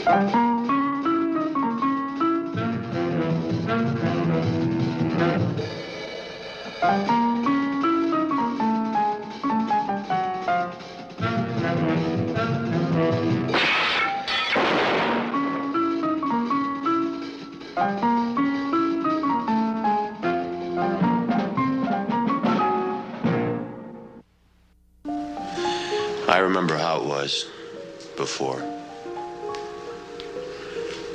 I remember how it was before.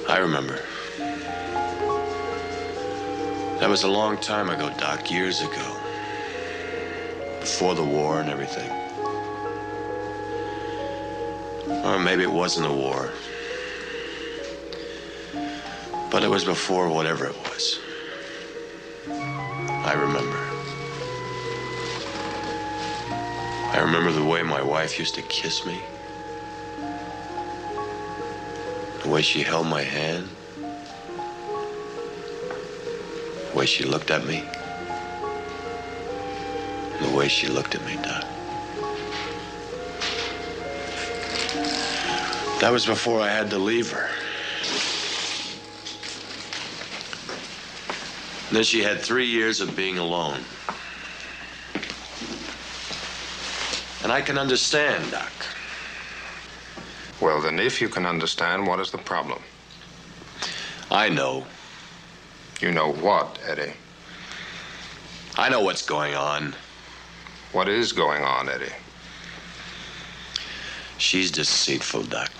I remember. That was a long time ago, Doc, years ago. Before the war and everything. Or maybe it wasn't a war. But it was before whatever it was. I remember. I remember the way my wife used to kiss me. The way she held my hand. The way she looked at me. And the way she looked at me, Doc. That was before I had to leave her. And then she had 3 years of being alone. And I can understand, Doc. Well, then, if you can understand, what is the problem? I know. You know what, Eddie? I know what's going on. What is going on, Eddie? She's deceitful, Doc.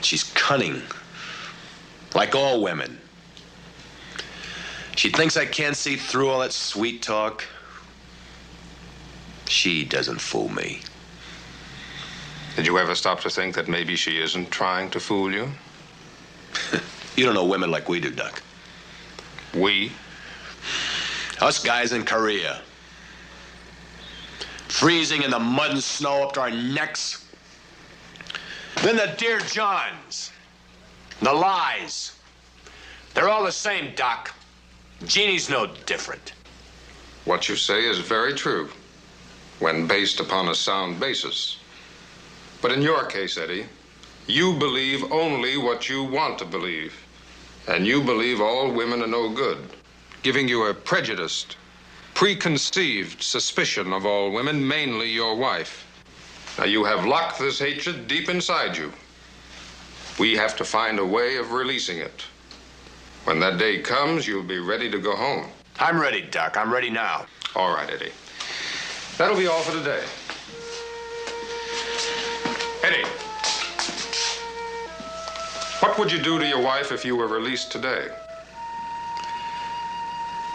She's cunning. Like all women. She thinks I can't see through all that sweet talk. She doesn't fool me. Did you ever stop to think that maybe she isn't trying to fool you? You don't know women like we do, Doc. We? Us guys in Korea. Freezing in the mud and snow up to our necks. Then the Dear Johns. The lies. They're all the same, Doc. Jeannie's no different. What you say is very true, when based upon a sound basis. But in your case, Eddie, you believe only what you want to believe. And you believe all women are no good, giving you a prejudiced, preconceived suspicion of all women, mainly your wife. Now, you have locked this hatred deep inside you. We have to find a way of releasing it. When that day comes, you'll be ready to go home. I'm ready, Doc. I'm ready now. All right, Eddie. That'll be all for today. Eddie, what would you do to your wife if you were released today?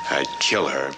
I'd kill her.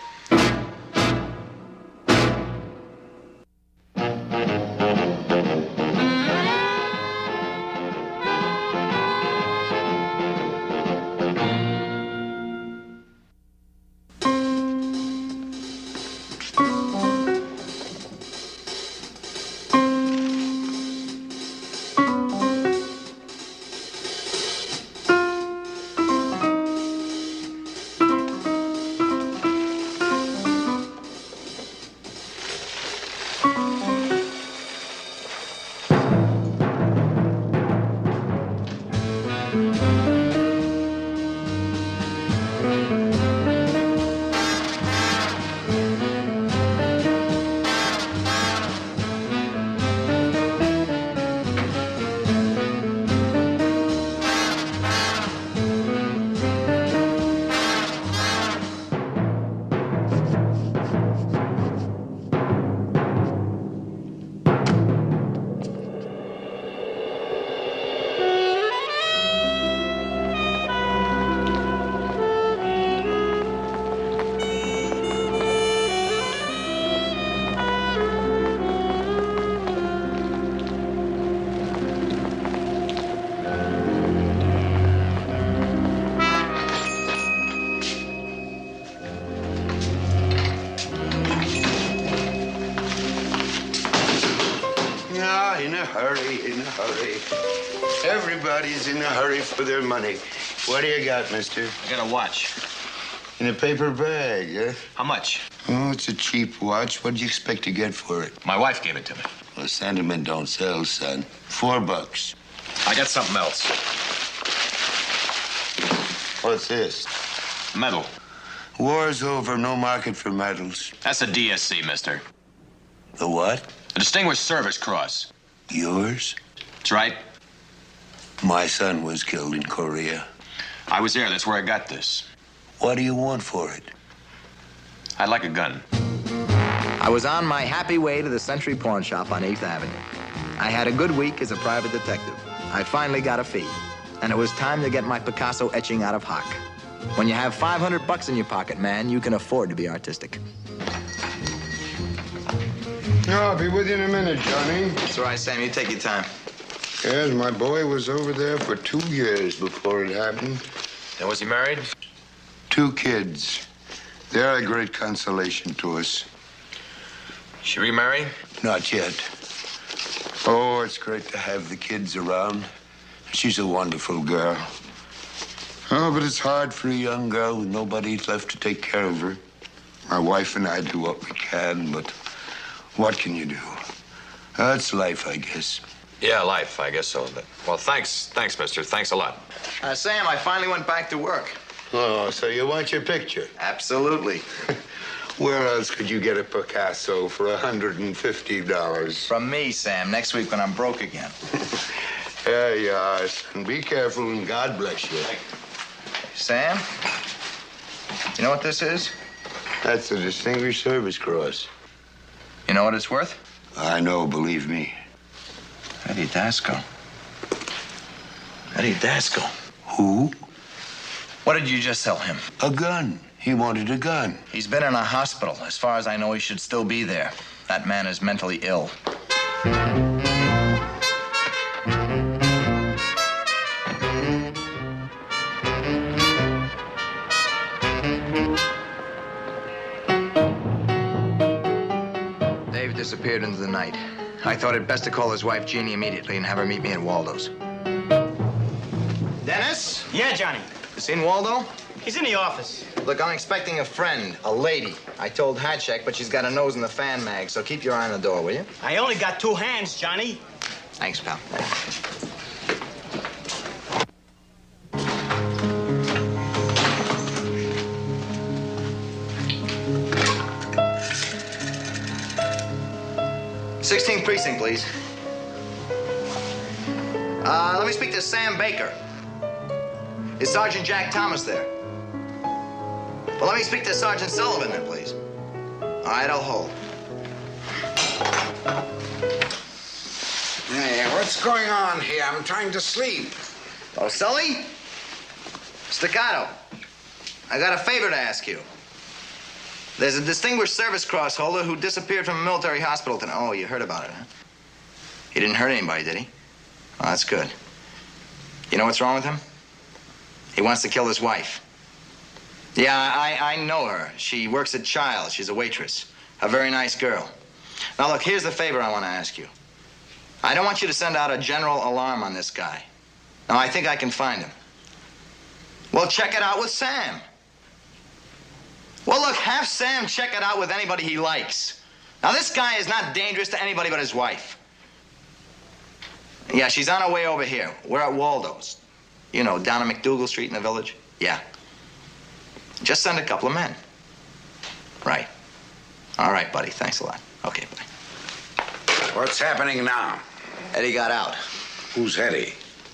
Everybody's in a hurry for their money. What do you got, mister? I got a watch. In a paper bag, huh? How much? Oh, it's a cheap watch. What do you expect to get for it? My wife gave it to me. Well, sentiment don't sell, son. $4. I got something else. What's this? Medal. War's over, no market for medals. That's a DSC, mister. The what? A Distinguished Service Cross. Yours? That's right. My son was killed in Korea. I was there. That's where I got this. What do you want for it? I'd like a gun. I was on my happy way to the Century Pawn Shop on 8th Avenue. I had a good week as a private detective. I finally got a fee, and it was time to get my Picasso etching out of hock. When you have $500 in your pocket, man, you can afford to be artistic. I'll be with you in a minute, Johnny. That's all right, Sam. You take your time. Yes, my boy was over there for 2 years before it happened. And was he married? 2 kids. They're a great consolation to us. She remarry? Not yet. Oh, it's great to have the kids around. She's a wonderful girl. Oh, but it's hard for a young girl with nobody left to take care of her. My wife and I do what we can, but what can you do? That's life, I guess. Yeah, life, I guess so. Well, thanks, mister. Thanks a lot. Sam, I finally went back to work. Oh, so you want your picture? Absolutely. Where else could you get a Picasso for $150? From me, Sam, next week when I'm broke again. There you are, son. Be careful and God bless you. Sam, you know what this is? That's a Distinguished Service Cross. You know what it's worth? I know, believe me. Eddie Dasco. Eddie Dasco. Who? What did you just sell him? A gun. He wanted a gun. He's been in a hospital. As far as I know, he should still be there. That man is mentally ill. Dave disappeared into the night. I thought it best to call his wife Jeannie immediately and have her meet me at Waldo's. Dennis? Yeah, Johnny. You seen Waldo? He's in the office. Look, I'm expecting a friend, a lady. I told Hatchek, but she's got a nose in the fan mag, so keep your eye on the door, will you? I only got 2 hands, Johnny. Thanks, pal. '16th precinct, please. Let me speak to Sam Baker. Is Sergeant Jack Thomas there? Well, let me speak to Sergeant Sullivan then, please. All right, I'll hold. Hey, what's going on here? I'm trying to sleep. Oh, Sully? Staccato. I got a favor to ask you. There's a Distinguished Service Cross holder who disappeared from a military hospital tonight. Oh, you heard about it, huh? He didn't hurt anybody, did he? Oh, that's good. You know what's wrong with him? He wants to kill his wife. Yeah, I know her. She works at Child's. She's a waitress. A very nice girl. Now, look, here's the favor I want to ask you. I don't want you to send out a general alarm on this guy. Now, I think I can find him. Well, check it out with Sam. Well, look, have Sam check it out with anybody he likes. Now, this guy is not dangerous to anybody but his wife. Yeah, she's on her way over here. We're at Waldo's. You know, down on McDougal Street in the village. Yeah. Just send a couple of men. Right. All right, buddy. Thanks a lot. Okay, bye. What's happening now? Eddie got out. Who's Eddie?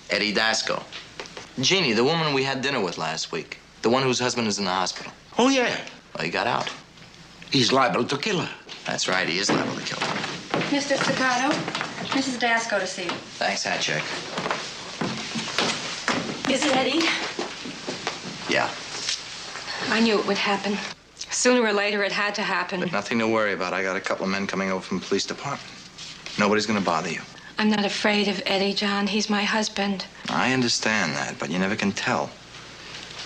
Eddie Dasco. Jeannie, the woman we had dinner with last week. The one whose husband is in the hospital. Oh, yeah. Well, he got out. He's liable to kill her. That's right. He is liable to kill her. Mr. Staccato, Mrs. Dasco to see you. Thanks, Hatchek. Is it Eddie? Yeah. I knew it would happen. Sooner or later, it had to happen. But nothing to worry about. I got a couple of men coming over from the police department. Nobody's gonna bother you. I'm not afraid of Eddie, John. He's my husband. I understand that, but you never can tell.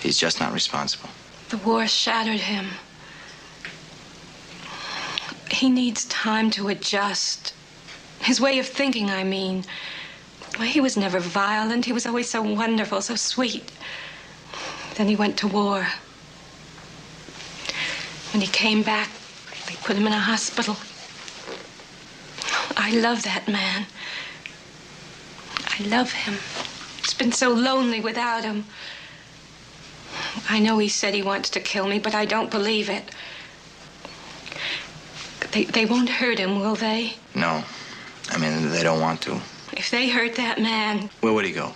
He's just not responsible. The war shattered him. He needs time to adjust. His way of thinking, I mean. Well, he was never violent. He was always so wonderful, so sweet. Then he went to war. When he came back, they put him in a hospital. I love that man. I I love him. It's been so lonely without him. I know he said he wants to kill me, but I don't believe it. They won't hurt him, will they? No. I mean, they don't want to. If they hurt that man... Where would he go?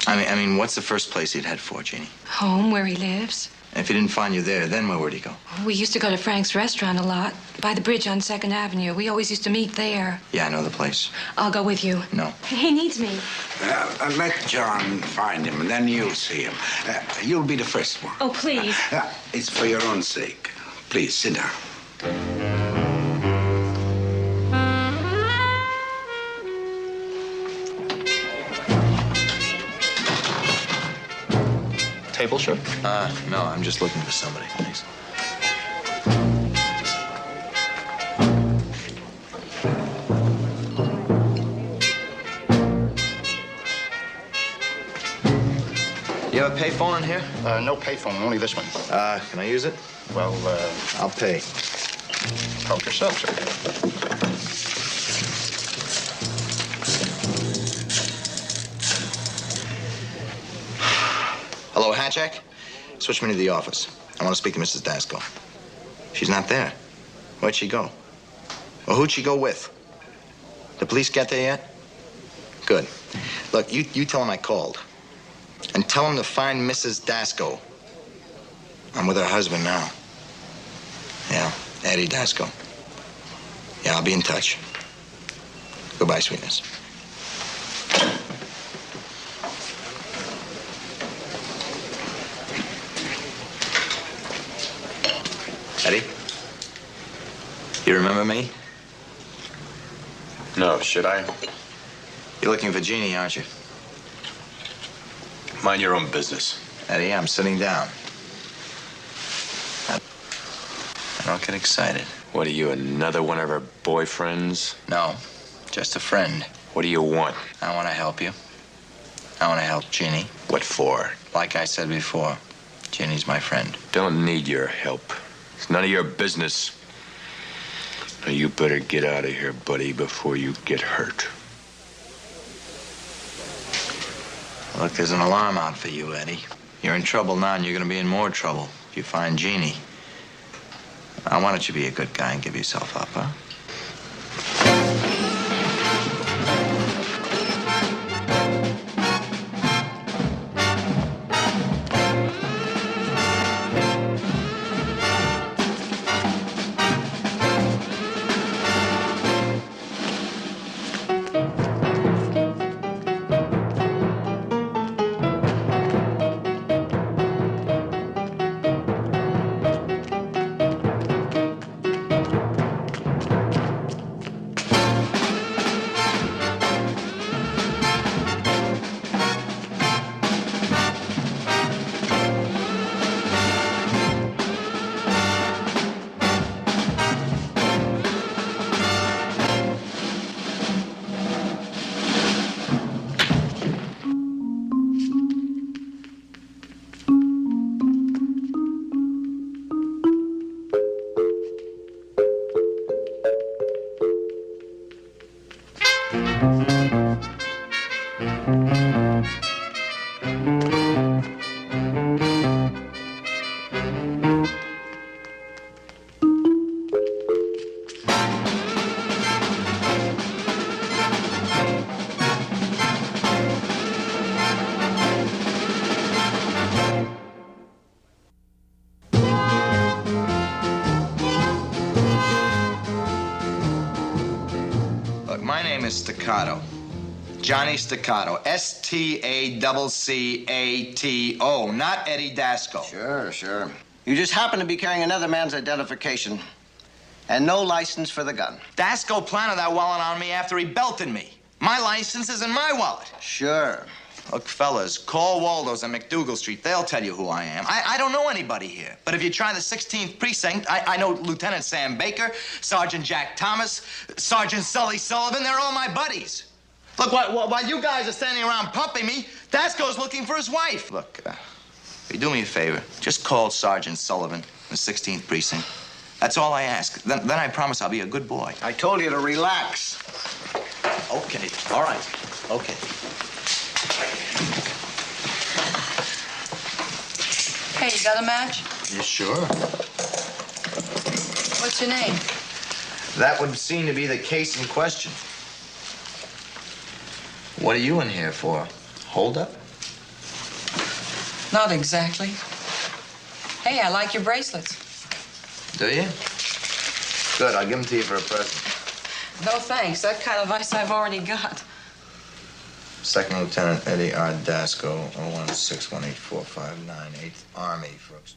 I mean, what's the first place he'd head for, Jeannie? Home, where he lives. If he didn't find you there, then where would he go? We used to go to Frank's restaurant a lot, by the bridge on 2nd Avenue. We always used to meet there. Yeah, I know the place. I'll go with you. No. He needs me. Let John find him, and then you'll see him. You'll be the first one. Oh, please. It's for your own sake. Please, sit down. Table, sure. No, I'm just looking for somebody, please. You have a payphone in here? No payphone, only this one. Can I use it? Well, I'll pay. help yourself, sir. Hello, Hatchak? Switch me to the office. I want to speak to Mrs. Dasko. She's not there. Where'd she go? Well, who'd she go with? The police get there yet? Good. Look, you tell them I called. And tell them to find Mrs. Dasko. I'm with her husband now. Yeah, Eddie Dasko. Yeah, I'll be in touch. Goodbye, sweetness. Eddie? You remember me? No, should I? You're looking for Jeannie, aren't you? Mind your own business. Eddie, I'm sitting down. Don't get excited. What are you, another one of her boyfriends? No, just a friend. What do you want? I want to help you. I want to help Jeannie. What for? Like I said before, Jeannie's my friend. Don't need your help. It's none of your business. Now you better get out of here, buddy, before you get hurt. Look, there's an alarm out for you, Eddie. You're in trouble now, and you're going to be in more trouble if you find Jeannie. Now, why don't you be a good guy and give yourself up, huh? My name is Staccato. Johnny Staccato. S-T-A-C-C-A-T-O. Not Eddie Dasko. Sure. You just happen to be carrying another man's identification and no license for the gun. Dasko planted that wallet on me after he belted me. My license is in my wallet. Sure. Look, fellas, call Waldo's on McDougal Street. They'll tell you who I am. I don't know anybody here. But if you try the 16th precinct, I know Lieutenant Sam Baker, Sergeant Jack Thomas, Sergeant Sully Sullivan. They're all my buddies. Look, while you guys are standing around pumping me, Dasko's looking for his wife. Look, you do me a favor. Just call Sergeant Sullivan, the 16th precinct. That's all I ask. Then I promise I'll be a good boy. I told you to relax. Okay, all right. Okay. Hey, you got a match? You sure? What's your name? That would seem to be the case in question. What are you in here for? Hold up? Not exactly. Hey, I like your bracelets. Do you? Good, I'll give them to you for a present. No thanks. That kind of ice I've already got. Second Lieutenant Eddie R. Dasco, 016184598, 8th Army, folks.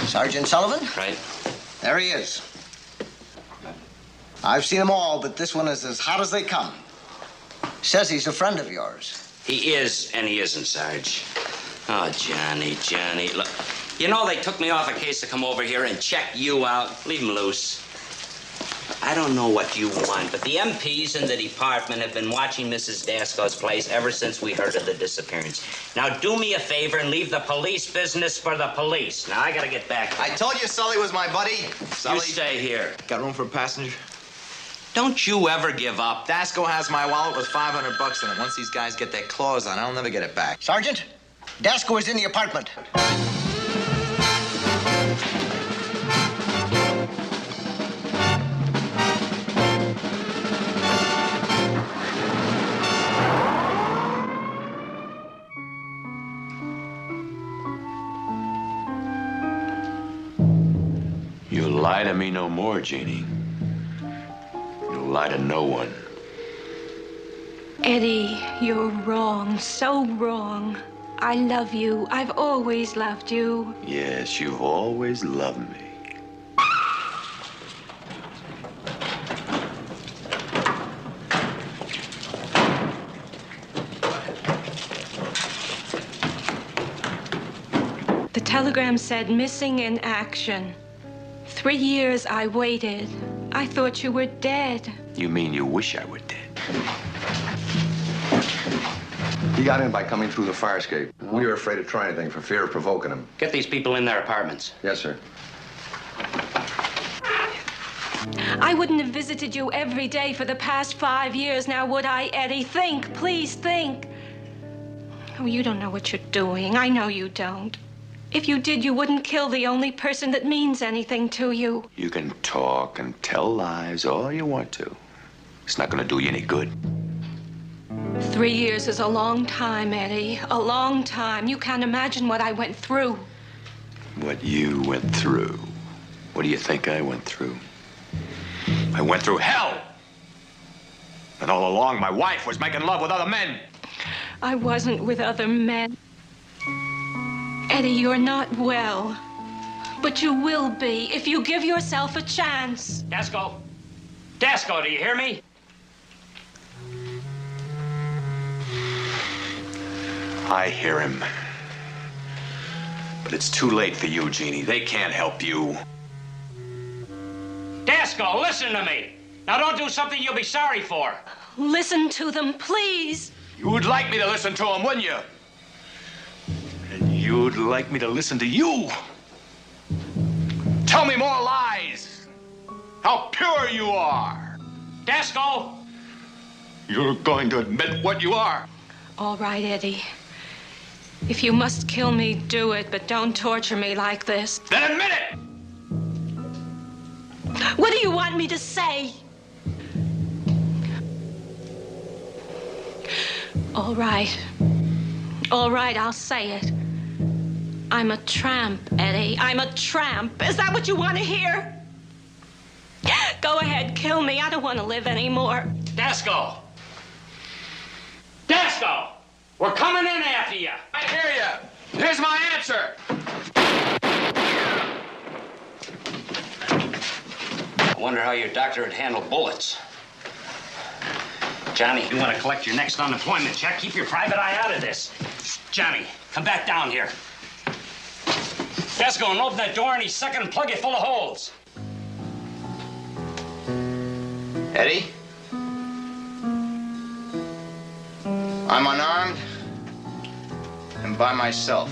Sergeant Sullivan? Right. There he is. I've seen them all, but this one is as hot as they come. Says he's a friend of yours. He is, and he isn't, Sarge. Oh, Johnny. Look, you know they took me off a case to come over here and check you out. Leave him loose. I don't know what you want, but the MPs in the department have been watching Mrs. Dasco's place ever since we heard of the disappearance. Now, do me a favor and leave the police business for the police. Now, I gotta get back. I told you Sully was my buddy. Sully. You stay here. Got room for a passenger? Don't you ever give up. Dasco has my wallet with $500 in it. Once these guys get their claws on, I'll never get it back. Sergeant, Dasco is in the apartment. You'll lie to me no more, Jeannie. You'll lie to no one. Eddie, you're wrong, so wrong. I love you. I've always loved you. Yes, you've always loved me. The telegram said missing in action. 3 years I waited. I thought you were dead. You mean you wish I were dead? He got in by coming through the fire escape. We were afraid to try anything for fear of provoking him. Get these people in their apartments. Yes, sir. I wouldn't have visited you every day for the past 5 years now, would I, Eddie? Think, please think. Oh, you don't know what you're doing. I know you don't. If you did, you wouldn't kill the only person that means anything to you. You can talk and tell lies all you want to. It's not gonna do you any good. 3 years is a long time, Eddie. A long time. You can't imagine what I went through. What you went through? What do you think I went through? I went through hell! And all along, my wife was making love with other men. I wasn't with other men. Eddie, you're not well. But you will be if you give yourself a chance. Dasco! Dasco, do you hear me? I hear him. But it's too late for you, Jeannie. They can't help you. Dasco, listen to me. Now don't do something you'll be sorry for. Listen to them, please. You would like me to listen to him, wouldn't you? And you'd like me to listen to you. Tell me more lies. How pure you are. Dasco! You're going to admit what you are. All right, Eddie. If you must kill me, do it, but don't torture me like this. Then admit it! What do you want me to say? All right. All right, I'll say it. I'm a tramp, Eddie. I'm a tramp. Is that what you want to hear? Go ahead, kill me. I don't want to live anymore. Dasco! Dasco! We're coming in after you. I hear you. Here's my answer. I wonder how your doctor would handle bullets. Johnny, you want to collect your next unemployment check? Keep your private eye out of this. Johnny, come back down here. Dasco, and open that door any second and plug it full of holes. Eddie? I'm unarmed and by myself.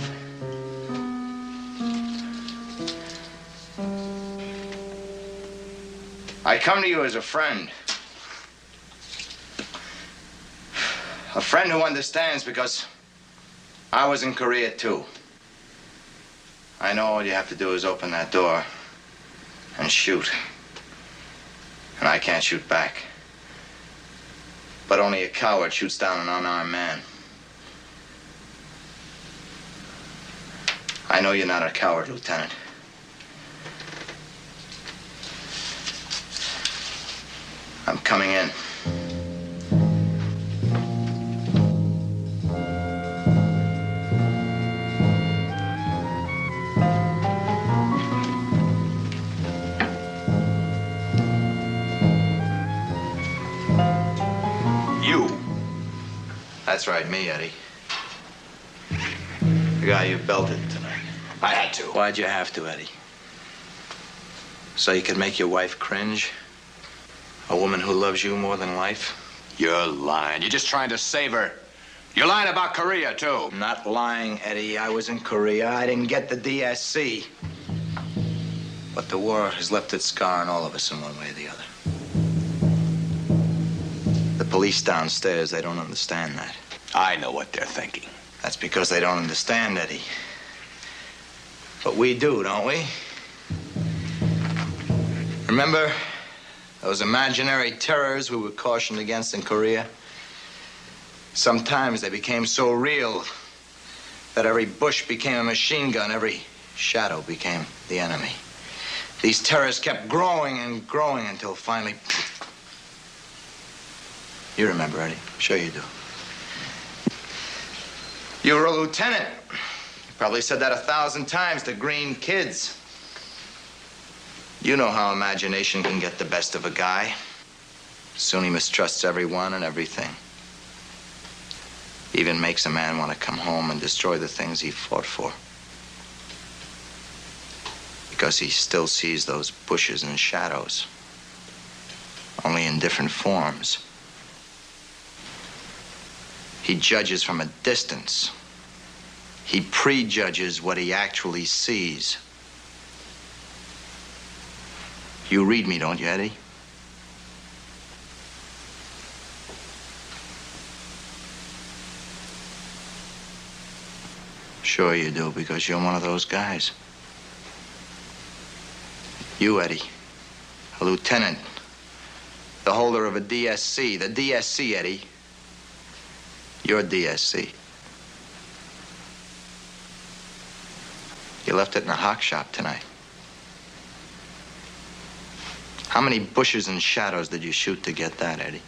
I come to you as a friend. A friend who understands because I was in Korea too. I know all you have to do is open that door and shoot. And I can't shoot back. But only a coward shoots down an unarmed man. I know you're not a coward, Lieutenant. I'm coming in. You? That's right, me, Eddie. The guy you belted tonight. I had to. Why'd you have to, Eddie? So you could make your wife cringe? A woman who loves you more than life? You're lying. You're just trying to save her. You're lying about Korea, too. I'm not lying, Eddie. I was in Korea. I didn't get the DSC. But the war has left its scar on all of us in one way or the other. The police downstairs, they don't understand that. I know what they're thinking. That's because they don't understand, Eddie. But we do, don't we? Remember those imaginary terrors we were cautioned against in Korea? Sometimes they became so real that every bush became a machine gun, every shadow became the enemy. These terrors kept growing and growing until finally... You remember, Eddie. Sure you do. You were a lieutenant. You probably said that 1,000 times to green kids. You know how imagination can get the best of a guy. Soon he mistrusts everyone and everything. Even makes a man want to come home and destroy the things he fought for. Because he still sees those bushes and shadows, only in different forms. He judges from a distance. He prejudges what he actually sees. You read me, don't you, Eddie? Sure you do, because you're one of those guys. You, Eddie, a lieutenant, the holder of a DSC. The DSC, Eddie. Your DSC. You left it in the hock shop tonight. How many bushes and shadows did you shoot to get that, Eddie?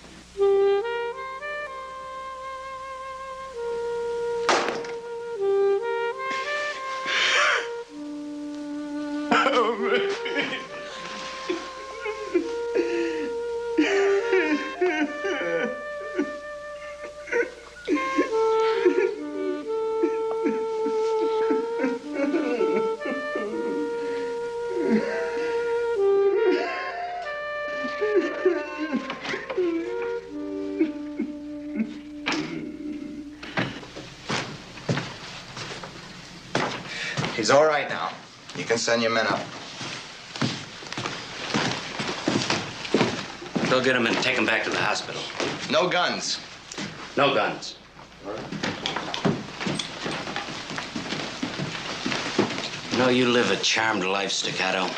He's all right now. You can send your men up. Go get him and take him back to the hospital. No guns. No guns. You know, you live a charmed life, Staccato.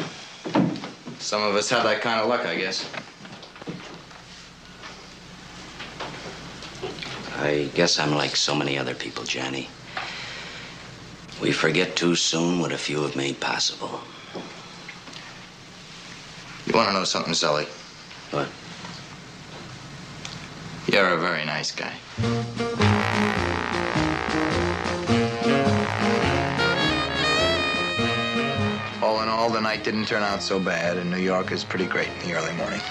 Some of us have that kind of luck, I guess. I guess I'm like so many other people, Johnny. We forget too soon what a few have made possible. You want to know something, Sully? What? You're a very nice guy. All in all, the night didn't turn out so bad, and New York is pretty great in the early morning.